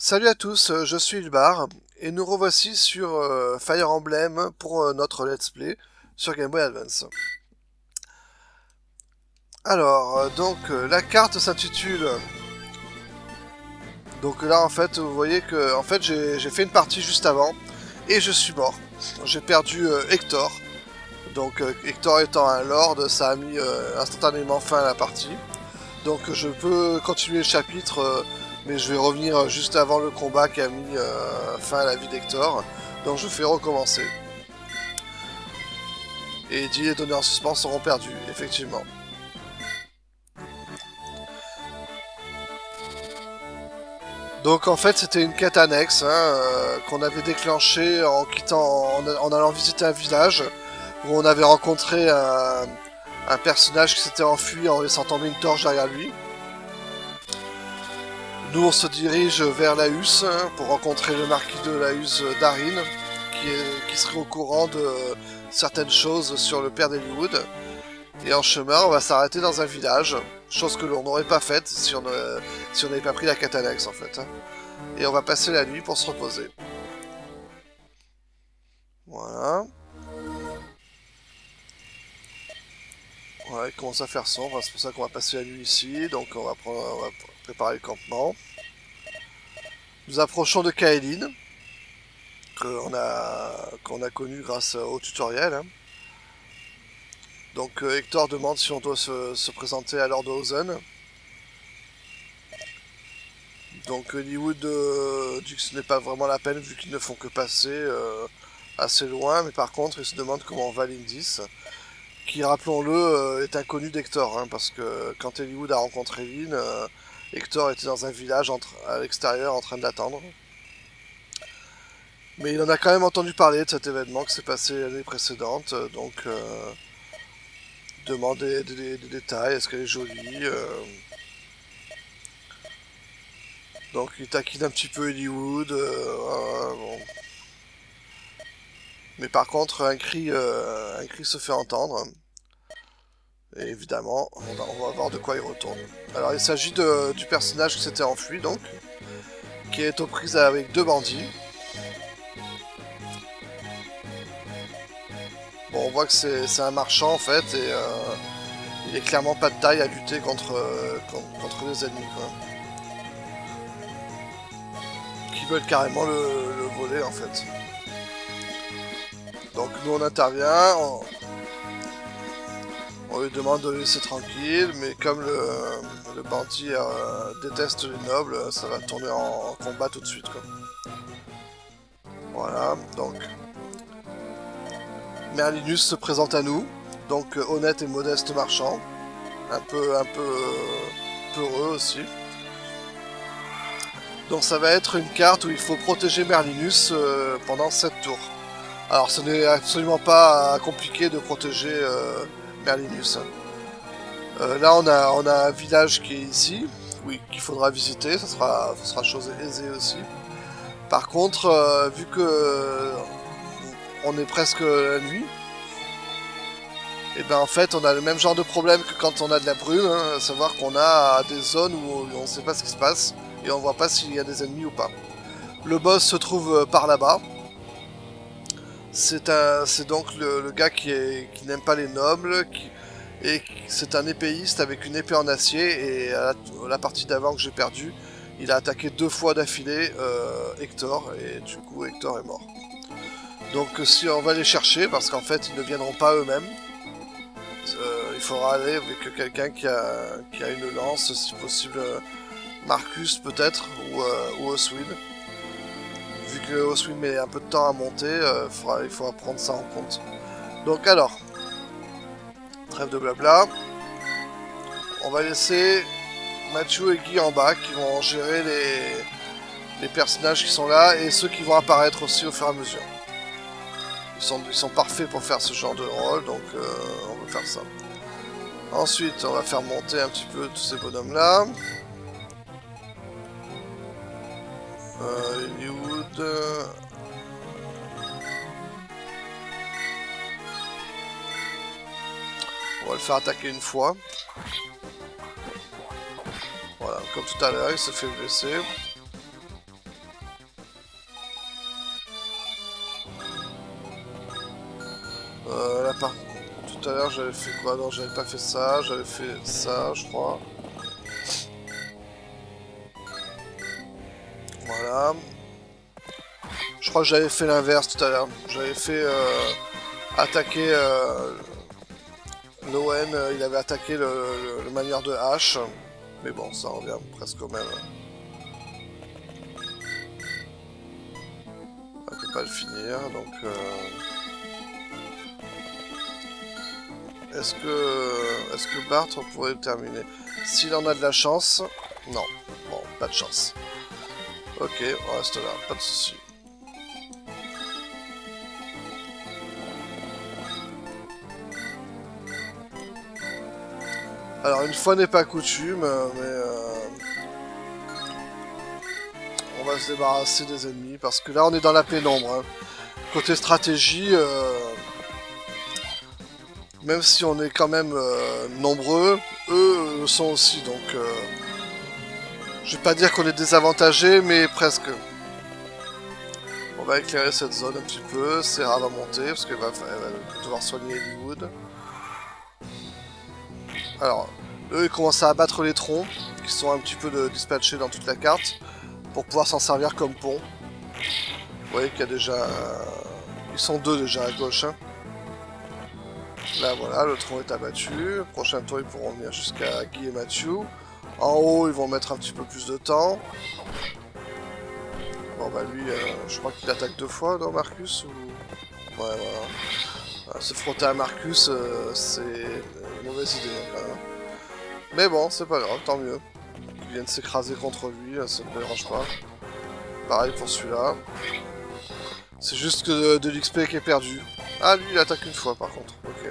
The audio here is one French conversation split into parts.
Salut à tous, je suis Ilbar, et nous revoici sur Fire Emblem pour notre Let's Play sur Game Boy Advance. Alors, la carte s'intitule... Donc là, en fait, vous voyez que j'ai fait une partie juste avant, et je suis mort. J'ai perdu Hector. Donc Hector étant un lord, ça a mis instantanément fin à la partie. Donc je peux continuer le chapitre, mais je vais revenir juste avant le combat qui a mis fin à la vie d'Hector. Donc je fais recommencer. Et 10 les données en suspens seront perdus, effectivement. Donc en fait c'était une quête annexe qu'on avait déclenchée en allant visiter un village où on avait rencontré un personnage qui s'était enfui en laissant tomber une torche derrière lui. Nous on se dirige vers Laus pour rencontrer le marquis de Laus Darin qui serait au courant de certaines choses sur le père d'Hollywood. Et en chemin on va s'arrêter dans un village, chose que l'on n'aurait pas faite si on n'avait pas pris la quête annexe en fait. Et on va passer la nuit pour se reposer. Voilà. Voilà, il commence à faire sombre, c'est pour ça qu'on va passer la nuit ici, donc on va préparer le campement. Nous approchons de Kaelin, qu'on a connu grâce au tutoriel. Donc Hector demande si on doit se présenter à Lord Ozen. Donc Hollywood dit que ce n'est pas vraiment la peine vu qu'ils ne font que passer assez loin, mais par contre il se demande comment va Lindis, qui rappelons-le est inconnu d'Hector, parce que quand Hollywood a rencontré Lynn, Hector était dans un village à l'extérieur en train de l'attendre. Mais il en a quand même entendu parler de cet événement qui s'est passé l'année précédente, donc demande des détails, est-ce qu'elle est jolie donc il taquine un petit peu Hollywood, bon. Mais par contre un cri se fait entendre. Et évidemment, on va voir de quoi il retourne. Alors il s'agit du personnage qui s'était enfui donc, qui est aux prises avec deux bandits. Bon, on voit que c'est un marchand en fait, et il est clairement pas de taille à lutter contre les ennemis, quoi. Qui veulent carrément le voler en fait. Donc nous on intervient, on lui demande de le laisser tranquille, mais comme le bandit déteste les nobles, ça va tourner en combat tout de suite, quoi. Voilà, donc Merlinus se présente à nous, donc honnête et modeste marchand, un peu peureux aussi. Donc ça va être une carte où il faut protéger Merlinus pendant 7 tours. Alors ce n'est absolument pas compliqué de protéger Merlinus. Là on a un village qui est ici, oui, qu'il faudra visiter, ça sera chose aisée aussi. Par contre, vu que on est presque la nuit, et ben en fait on a le même genre de problème que quand on a de la brume, à savoir qu'on a des zones où on ne sait pas ce qui se passe et on voit pas s'il y a des ennemis ou pas. Le boss se trouve par là-bas. C'est donc le gars qui n'aime pas les nobles, et c'est un épéiste avec une épée en acier, et à la partie d'avant que j'ai perdu, il a attaqué 2 fois d'affilée Hector, et du coup Hector est mort. Donc si on va les chercher, parce qu'en fait ils ne viendront pas eux-mêmes, il faudra aller avec quelqu'un qui a une lance, si possible Marcus peut-être, ou Oswin. Vu que Oswin met un peu de temps à monter, il faudra prendre ça en compte. Donc alors, trêve de blabla, on va laisser Mathieu et Guy en bas qui vont gérer les personnages qui sont là et ceux qui vont apparaître aussi au fur et à mesure. Ils sont parfaits pour faire ce genre de rôle, donc on va faire ça. Ensuite, on va faire monter un petit peu tous ces bonhommes là. Hollywood. On va le faire attaquer une fois. Voilà, comme tout à l'heure, il se fait blesser. Tout à l'heure j'avais fait quoi? Non, j'avais pas fait ça, j'avais fait ça, je crois. Voilà. Je crois que j'avais fait l'inverse tout à l'heure. J'avais fait attaquer l'Owen, il avait attaqué le manière de hache. Mais bon, ça revient presque au même. On peut pas le finir, donc... Est-ce que Bart pourrait le terminer? S'il en a de la chance... Non. Bon, pas de chance. Ok, on reste là, pas de soucis. Alors, une fois n'est pas coutume, mais... on va se débarrasser des ennemis, parce que là, on est dans la pénombre. Hein. Côté stratégie... même si on est quand même nombreux, eux le sont aussi, donc je vais pas dire qu'on est désavantagé, mais presque. On va éclairer cette zone un petit peu, Serra va monter, parce qu'elle va devoir soigner Hollywood. Alors, eux ils commencent à abattre les troncs, qui sont un petit peu dispatchés dans toute la carte, pour pouvoir s'en servir comme pont. Vous voyez qu'il y a déjà... ils sont deux déjà à gauche, hein. Là voilà, le tronc est abattu. Prochain tour ils pourront venir jusqu'à Guy et Mathieu. En haut ils vont mettre un petit peu plus de temps. Bon bah lui, je crois qu'il attaque 2 fois, non Marcus ou... Ouais voilà. Se frotter à Marcus, c'est une mauvaise idée. Hein. Mais bon, c'est pas grave, tant mieux. Qu'ils viennent s'écraser contre lui, ça ne me dérange pas. Pareil pour celui-là. C'est juste que de l'XP qui est perdu. Ah lui il attaque une fois par contre, ok.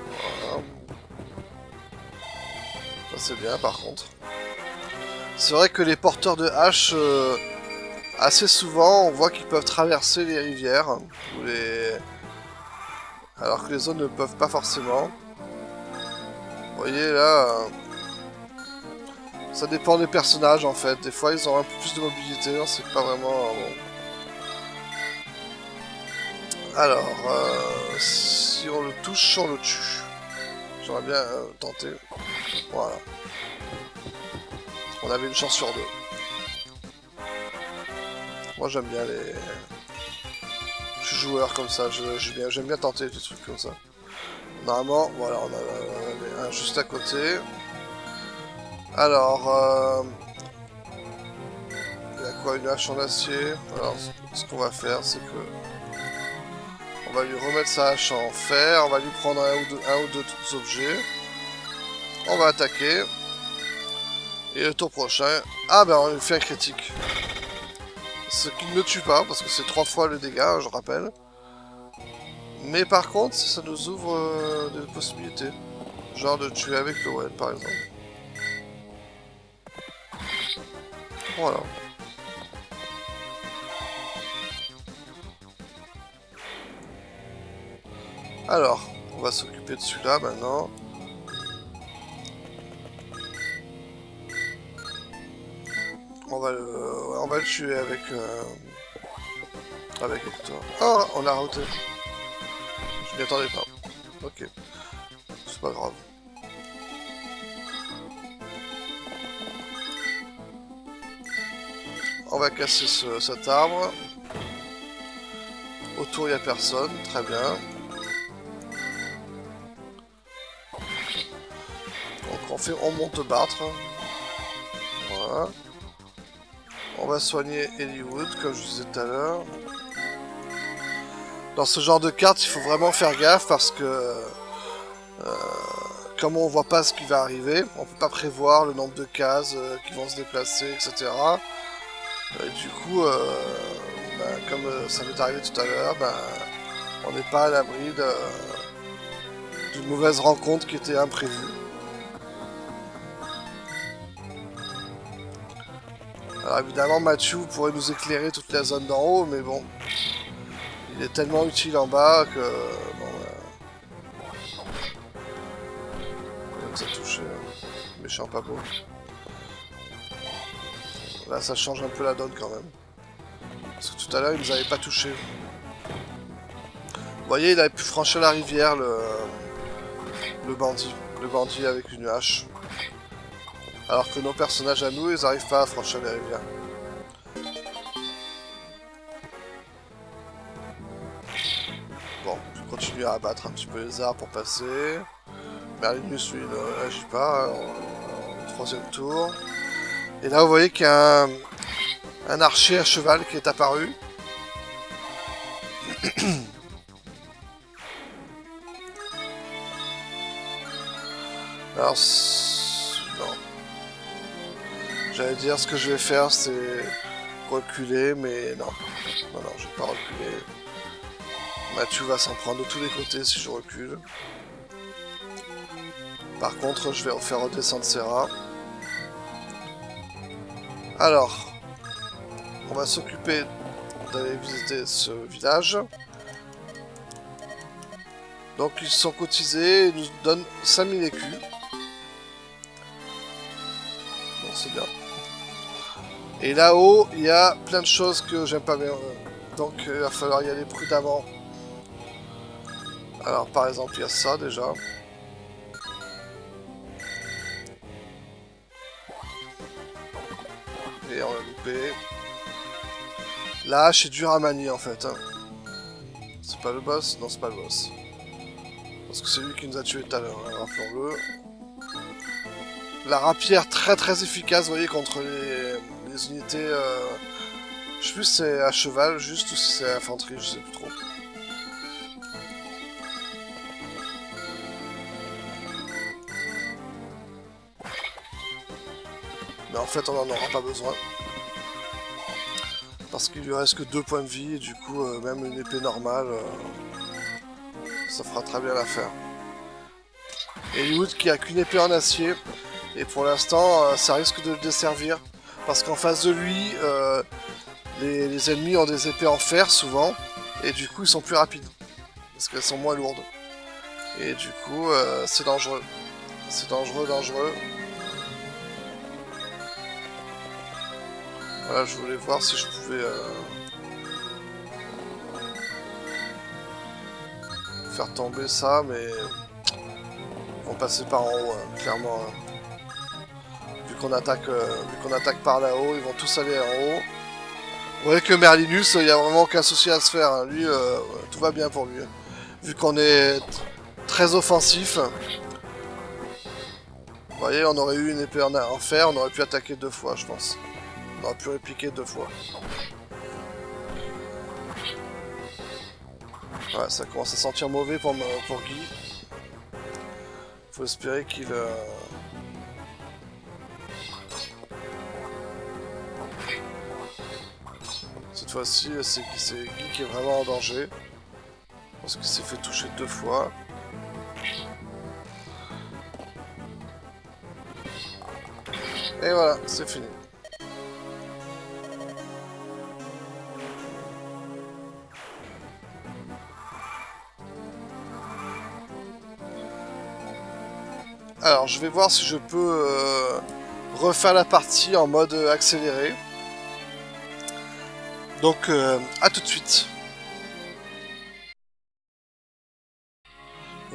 Voilà. Ça c'est bien par contre. C'est vrai que les porteurs de hache, assez souvent on voit qu'ils peuvent traverser les rivières. Ou les... alors que les autres ne peuvent pas forcément. Vous voyez là... ça dépend des personnages en fait, des fois ils ont un peu plus de mobilité, c'est pas vraiment bon. Alors, si on le touche, on le tue. J'aimerais bien tenter. Voilà. On avait une chance sur 2. Moi j'aime bien les... je suis joueur comme ça, j'aime bien tenter des trucs comme ça. Normalement, voilà, on a un juste à côté. Alors, il y a quoi, une hache en acier? Alors, ce qu'on va faire, c'est que... on va lui remettre sa hache en fer, on va lui prendre un ou deux objets. On va attaquer. Et le tour prochain... ah ben, on lui fait un critique. Ce qui ne le tue pas, parce que c'est 3 fois le dégât, je rappelle. Mais par contre, ça nous ouvre des possibilités. Genre de tuer avec le web, par exemple. Voilà. Alors, on va s'occuper de celui-là maintenant. On va le tuer avec Hector. Oh, on l'a routé. Je m'y attendais pas. Ok. C'est pas grave. On va casser cet arbre. Autour, il n'y a personne. Très bien. Donc on monte battre. Voilà. On va soigner Hollywood, comme je disais tout à l'heure. Dans ce genre de carte, il faut vraiment faire gaffe parce que... comme on voit pas ce qui va arriver, on peut pas prévoir le nombre de cases qui vont se déplacer, etc. Et du coup, comme ça m'est arrivé tout à l'heure, on n'est pas à l'abri d'une mauvaise rencontre qui était imprévue. Alors évidemment, Mathieu pourrait nous éclairer toute la zone d'en haut, mais bon, il est tellement utile en bas que... bon, ça touche, méchant pas beau. Là, ça change un peu la donne quand même. Parce que tout à l'heure, il nous avait pas touché. Vous voyez, il avait pu franchir la rivière, le bandit. Le bandit avec une hache. Alors que nos personnages à nous, ils n'arrivent pas à franchir les rivières. Bon, je continue à abattre un petit peu les arbres pour passer. Merlinus, lui, ne n'agit pas. Au troisième tour. Et là, vous voyez qu'il y a un archer à cheval qui est apparu. Alors, non. J'allais dire ce que je vais faire, c'est reculer, mais non. Non, non, je vais pas reculer. Mathieu va s'en prendre de tous les côtés si je recule. Par contre, je vais faire redescendre Serra. Alors, on va s'occuper d'aller visiter ce village. Donc, ils sont cotisés et nous donnent 5000 écus. Bon, c'est bien. Et là-haut, il y a plein de choses que j'aime pas bien. Donc, il va falloir y aller prudemment. Alors, par exemple, il y a ça déjà. Et on l'a loupé. La hache est dure à manier en fait. Hein. C'est pas le boss? Non, c'est pas le boss. Parce que c'est lui qui nous a tués tout à l'heure, hein, rappelons-le. La rapière très très efficace, vous voyez, contre les unités... Je sais plus si c'est à cheval juste ou si c'est à infanterie, je sais plus trop. Mais en fait, on n'en aura pas besoin. Parce qu'il lui reste que 2 points de vie, et du coup, même une épée normale, ça fera très bien l'affaire. Et Eliud qui a qu'une épée en acier, et pour l'instant, ça risque de le desservir. Parce qu'en face de lui, les ennemis ont des épées en fer, souvent, et du coup, ils sont plus rapides. Parce qu'elles sont moins lourdes. Et du coup, c'est dangereux. C'est dangereux, dangereux. Voilà, je voulais voir si je pouvais faire tomber ça, mais ils vont passer par en haut, hein, clairement. Hein. Vu qu'on attaque par là-haut, ils vont tous aller en haut. Vous voyez que Merlinus, il n'y a vraiment aucun souci à se faire. Hein. Lui, tout va bien pour lui. Hein. Vu qu'on est très offensif. Vous voyez, on aurait eu une épée en fer, on aurait pu attaquer 2 fois, je pense. On aurait pu répliquer 2 fois. Ouais, ça commence à sentir mauvais pour Guy. Faut espérer qu'il... Cette fois-ci, c'est Guy qui est vraiment en danger. Parce qu'il s'est fait toucher 2 fois. Et voilà, c'est fini. Alors, je vais voir si je peux refaire la partie en mode accéléré. Donc, à tout de suite.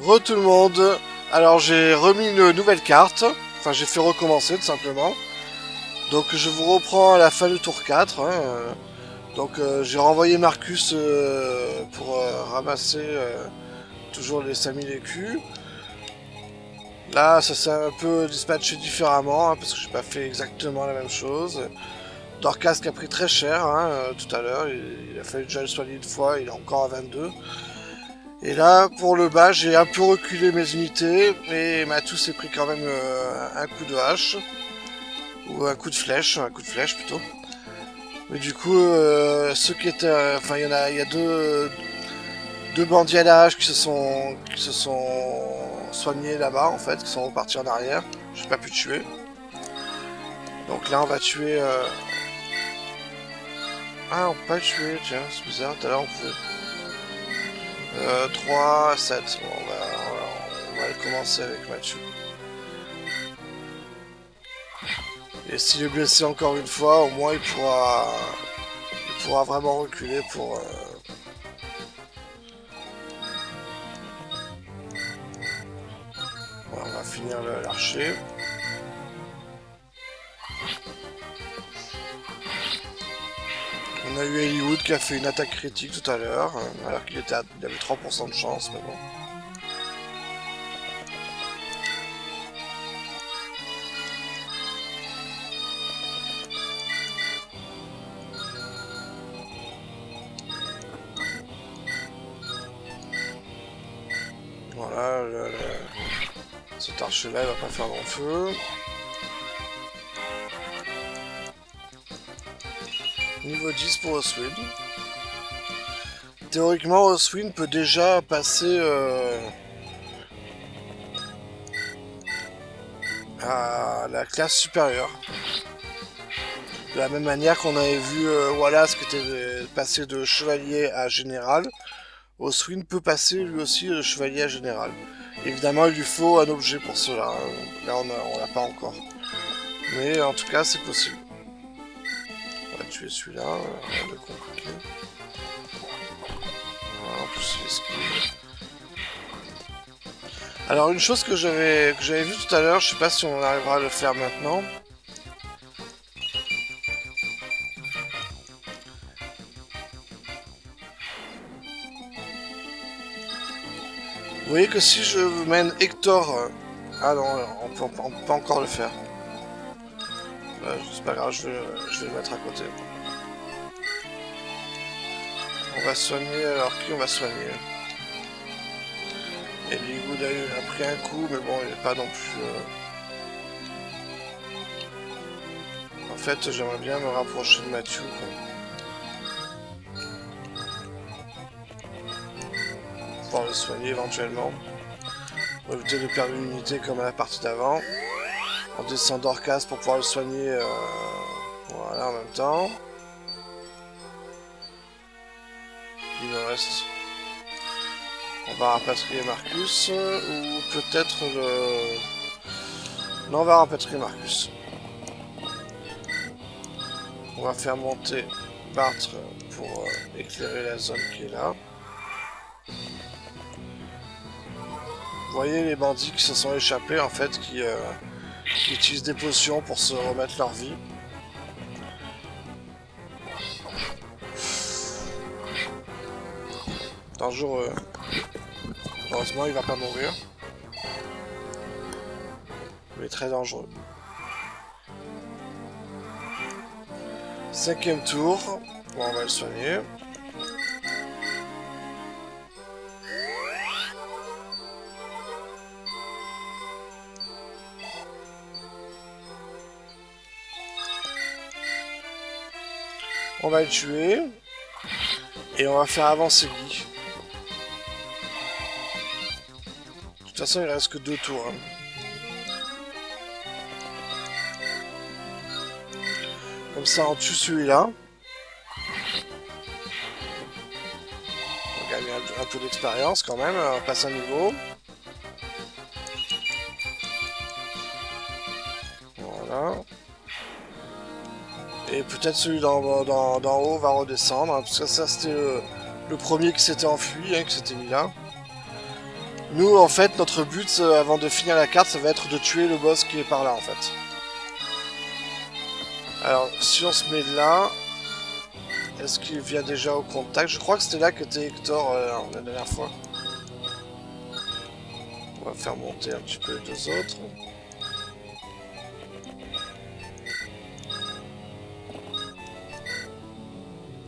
Re tout le monde. Alors, j'ai remis une nouvelle carte. Enfin, j'ai fait recommencer, tout simplement. Donc, je vous reprends à la fin du tour 4. Hein. Donc, j'ai renvoyé Marcus pour ramasser toujours les 5000 écus. Là, ça s'est un peu dispatché différemment, hein, parce que j'ai pas fait exactement la même chose. Dorcas qui a pris très cher hein, tout à l'heure, il a fallu déjà le soigner une fois, il est encore à 22. Et là, pour le bas, j'ai un peu reculé mes unités, mais Matou s'est pris quand même un coup de hache, ou un coup de flèche plutôt. Mais du coup, ceux qui étaient... Enfin, il y a deux bandits à la hache qui se sont soignés là-bas en fait, qui sont repartis en arrière. J'ai pas pu tuer. Donc là on va tuer... Ah on peut pas le tuer, tiens, c'est bizarre, tout à l'heure on pouvait... 3, 7, bon, on va commencer avec Mathieu. Et s'il est blessé encore une fois, au moins il pourra pourra vraiment reculer pour... Voilà, on va finir l'archer. On a eu Hollywood qui a fait une attaque critique tout à l'heure, alors qu'il avait 3% de chance, mais bon. Voilà, cet archer-là, il va pas faire long feu. Niveau 10 pour Oswin. Théoriquement, Oswin peut déjà passer à la classe supérieure. De la même manière qu'on avait vu Wallace qui était passé de chevalier à général, Oswin peut passer lui aussi de chevalier à général. Évidemment, il lui faut un objet pour cela. Là, on l'a pas encore. Mais en tout cas, c'est possible. On va tuer celui-là, rien de compliqué. Voilà, en plus, il esquive. Alors, une chose que j'avais vu tout à l'heure, je sais pas si on arrivera à le faire maintenant. Vous voyez que si je mène Hector... Ah non, on peut pas encore le faire. C'est pas grave, je vais le mettre à côté. On va soigner, alors qui on va soigner? Et Ligoud a pris un coup, mais bon, il n'est pas non plus... En fait, j'aimerais bien me rapprocher de Mathieu, quoi. Pour le soigner éventuellement. Pour éviter de perdre une unité comme à la partie d'avant. On descend d'Orcas pour pouvoir le soigner voilà, en même temps. Il me reste... On va rapatrier Marcus, ou peut-être le... Non, on va rapatrier Marcus. On va faire monter Bartre pour éclairer la zone qui est là. Vous voyez les bandits qui se sont échappés, en fait, qui utilisent des potions pour se remettre leur vie. Dangereux. Heureusement, il va pas mourir. Mais très dangereux. 5e tour. Bon, on va le soigner. On va le tuer. Et on va faire avancer Guy. De toute façon, il reste que 2 tours. Hein. Comme ça, on tue celui-là. On gagne un peu d'expérience quand même. On passe un niveau. Voilà. Et peut-être celui d'en haut va redescendre. Hein, parce que ça, c'était le premier qui s'était enfui, hein, qui s'était mis là. Nous, en fait, notre but, avant de finir la carte, ça va être de tuer le boss qui est par là, en fait. Alors, si on se met là... Est-ce qu'il vient déjà au contact? Je crois que c'était là qu'était Hector la dernière fois. On va faire monter un petit peu les 2 autres.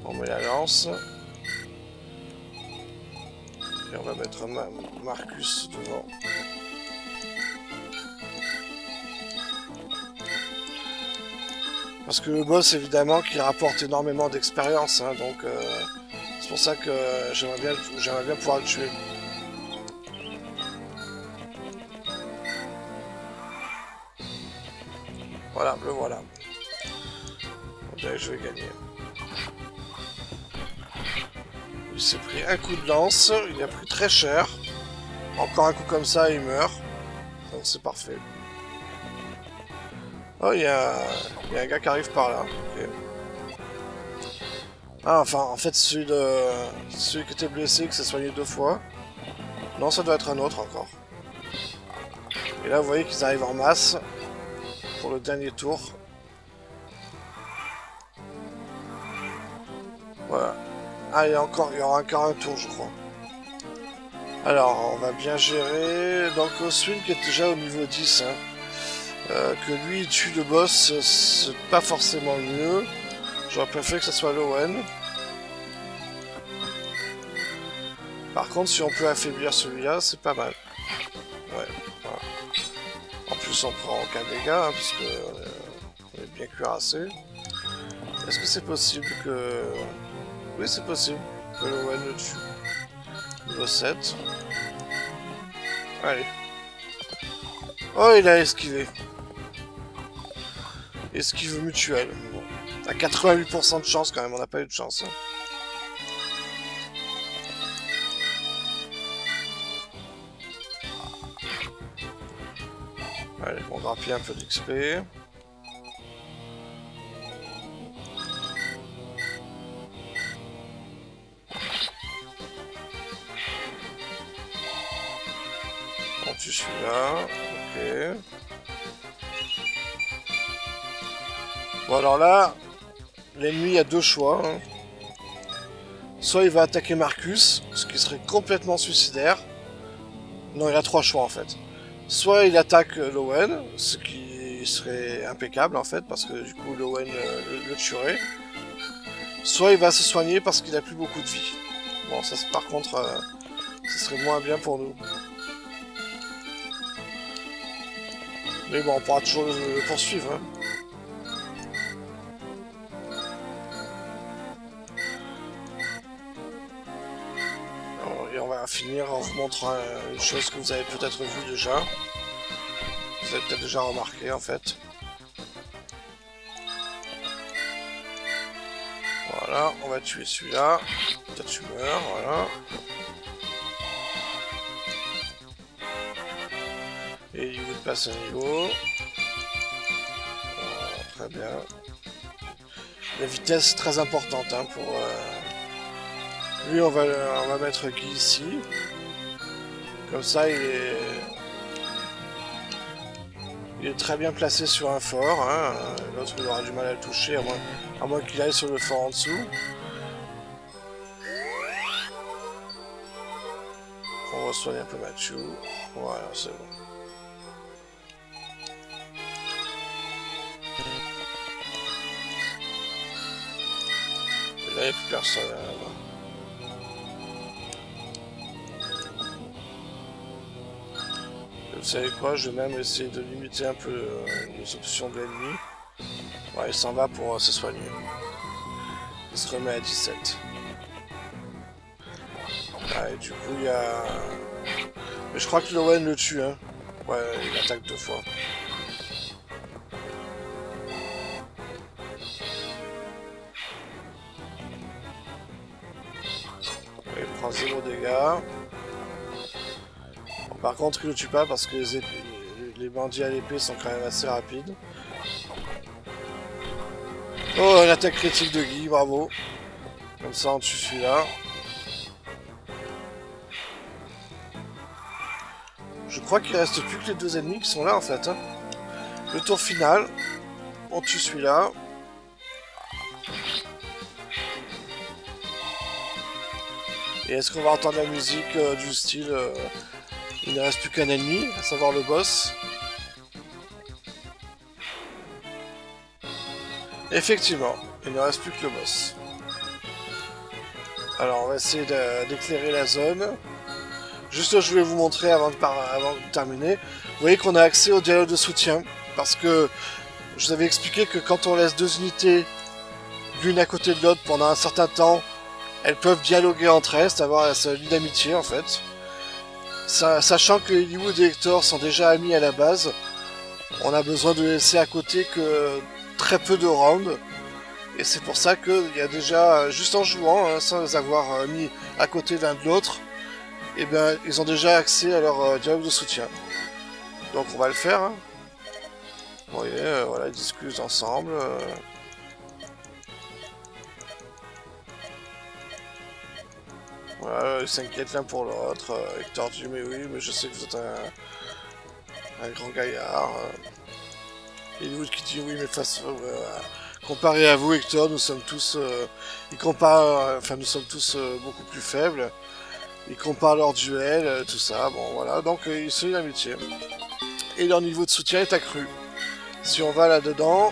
On met la lance. Et on va mettre Marcus devant. Parce que le boss, évidemment, qui rapporte énormément d'expérience, hein, donc c'est pour ça que j'aimerais bien pouvoir le tuer. Voilà, le voilà. On dirait que je vais gagner. Il s'est pris un coup de lance, il a pris très cher. Encore un coup comme ça, il meurt. Donc c'est parfait. Oh, il y a un gars qui arrive par là. Okay. Ah, enfin, en fait, celui qui était blessé, qui s'est soigné 2 fois. Non, ça doit être un autre encore. Et là, vous voyez qu'ils arrivent en masse pour le dernier tour. Voilà. Ah, il y aura encore un tour, je crois. Alors, on va bien gérer. Donc, Oswin qui est déjà au niveau 10. Hein. Que lui, il tue le boss, c'est pas forcément le mieux. J'aurais préféré que ce soit Lowen. Par contre, si on peut affaiblir celui-là, c'est pas mal. Ouais, voilà. En plus, on prend aucun dégât, hein, puisque on est bien cuirassé. Est-ce que c'est possible que... Oui, c'est possible que Lowen le tue. Niveau 7. Allez. Oh, il a esquivé. Esquive mutuelle. Bon. À 88% de chance quand même, on n'a pas eu de chance. Hein. Allez, on grappille un peu d'XP. On tue celui-là. Ok. Bon alors là, l'ennemi a 2 choix. Hein. Soit il va attaquer Marcus, ce qui serait complètement suicidaire. Non, il a 3 choix en fait. Soit il attaque Lowen, ce qui serait impeccable en fait, parce que du coup Lowen le tuerait. Soit il va se soigner parce qu'il a plus beaucoup de vie. Bon, ça par contre, ce serait moins bien pour nous. Mais bon, on pourra toujours le poursuivre. Hein. Et on va finir en vous montrant une chose que vous avez peut-être vue déjà. Vous avez peut-être déjà remarqué en fait. Voilà, on va tuer celui-là. Toi tu meurs, voilà. Et il vous passe un niveau. Voilà, très bien. La vitesse est très importante hein, pour... Lui on va mettre Guy ici. Comme ça il est très bien placé sur un fort. Hein. L'autre il aura du mal à le toucher à moins qu'il aille sur le fort en dessous. On va soigner un peu Mathieu. Voilà, c'est bon. Et là, il n'y a plus personne là-bas. Vous savez quoi, je vais même essayer de limiter un peu les options de l'ennemi. Ouais, il s'en va pour se soigner. Il se remet à 17. Ah, et du coup, il y a... Mais je crois que Lowen le tue, hein. Ouais, il attaque 2 fois. Il prend 0 dégâts. Bon, par contre, il le tue pas parce que les bandits à l'épée sont quand même assez rapides. Oh, l'attaque critique de Guy, bravo. Comme ça, on tue celui-là. Je crois qu'il reste plus que les 2 ennemis qui sont là, en fait. Hein. Le tour final, on tue celui-là. Et est-ce qu'on va entendre la musique du style... il ne reste plus qu'un ennemi, à savoir le boss. Effectivement, il ne reste plus que le boss. Alors, on va essayer d'éclairer la zone. Juste, je voulais vous montrer avant de terminer. Vous voyez qu'on a accès au dialogue de soutien. Parce que je vous avais expliqué que quand on laisse 2 unités l'une à côté de l'autre pendant un certain temps, elles peuvent dialoguer entre elles, c'est-à-dire ça lie d'amitié en fait. Sachant que Eliwood et Hector sont déjà amis à la base, on a besoin de laisser à côté que très peu de rounds. Et c'est pour ça qu'il y a déjà, juste en jouant, hein, sans les avoir mis à côté l'un de l'autre, et bien ils ont déjà accès à leur dialogue de soutien. Donc on va le faire. Hein. Vous voyez, voilà, ils discutent ensemble. Voilà, ils s'inquiètent l'un pour l'autre. Hector dit mais oui, mais je sais que vous êtes un grand gaillard. Et Liwood qui dit oui, mais comparé à vous, Hector, nous sommes tous... nous sommes tous beaucoup plus faibles. Ils comparent leur duel, tout ça. Bon, voilà, donc ils se lient l'amitié. Et leur niveau de soutien est accru. Si on va là-dedans,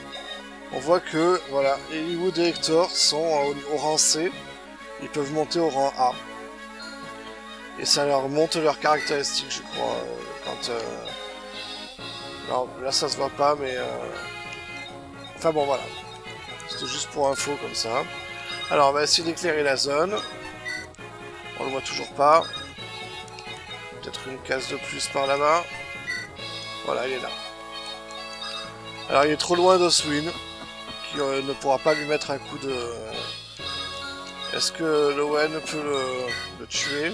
on voit que, voilà, Liwood et Hector sont au rang C. Ils peuvent monter au rang A. Et ça leur monte leurs caractéristiques, je crois, quand... Alors, là, ça se voit pas, mais... Enfin bon, voilà. C'était juste pour info, comme ça. Alors, on va essayer d'éclairer la zone. On le voit toujours pas. Peut-être une case de plus par là-bas. Voilà, il est là. Alors, il est trop loin d'Oswin, qui ne pourra pas lui mettre un coup de... Est-ce que Lowen peut le tuer?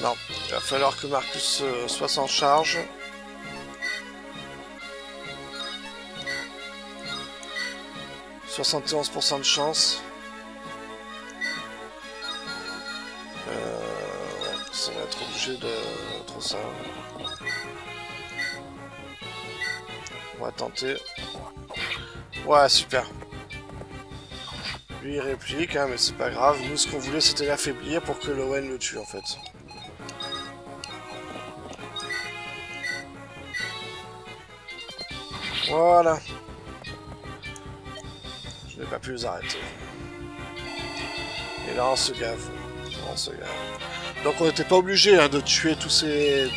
Non, il va falloir que Marcus soit sans charge. « 71% de chance. » Ça va être obligé de trop ça. On va tenter. Ouais, super. Lui il réplique, hein, mais c'est pas grave. Nous, ce qu'on voulait, c'était l'affaiblir pour que Lowen le tue, en fait. Voilà. Je n'ai pas pu les arrêter. Et là, on se gave. On se gave. Donc, on n'était pas obligé de tuer tous ces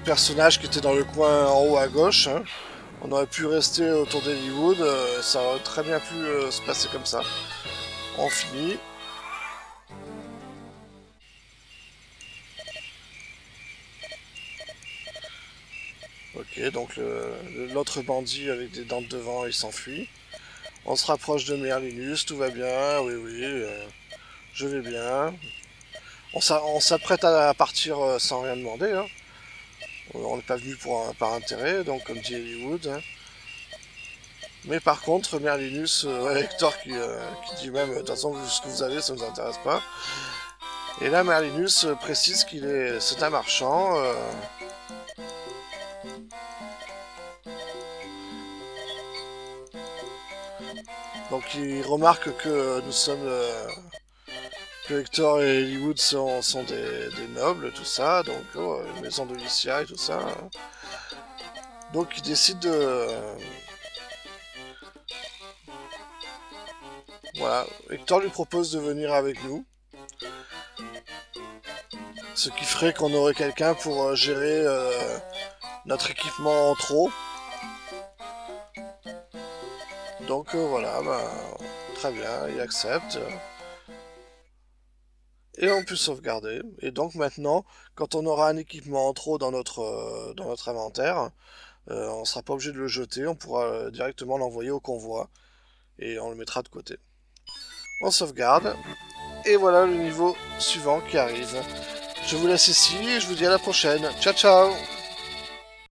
personnages qui étaient dans le coin en haut à gauche. Hein. On aurait pu rester autour d'Hollywood. Ça aurait très bien pu se passer comme ça. On finit. Ok, donc l'autre bandit avec des dents de devant, il s'enfuit. On se rapproche de Merlinus, tout va bien, oui, oui, je vais bien. On s'apprête à partir sans rien demander, hein. On n'est pas venu par intérêt, donc comme dit Hollywood. Hein. Mais par contre, Merlinus, Hector qui dit même, de toute façon, vu ce que vous avez, ça ne nous intéresse pas. Et là, Merlinus précise c'est un marchand. Donc il remarque que nous sommes... que Hector et Hollywood sont des nobles, tout ça, donc une maison de Lycia et tout ça. Hein. Donc il décide de... Voilà, Hector lui propose de venir avec nous. Ce qui ferait qu'on aurait quelqu'un pour gérer notre équipement en trop. Donc voilà, très bien, il accepte. Et on peut sauvegarder. Et donc maintenant, quand on aura un équipement en trop dans notre inventaire, on ne sera pas obligé de le jeter, on pourra directement l'envoyer au convoi. Et on le mettra de côté. On sauvegarde. Et voilà le niveau suivant qui arrive. Je vous laisse ici et je vous dis à la prochaine. Ciao ciao!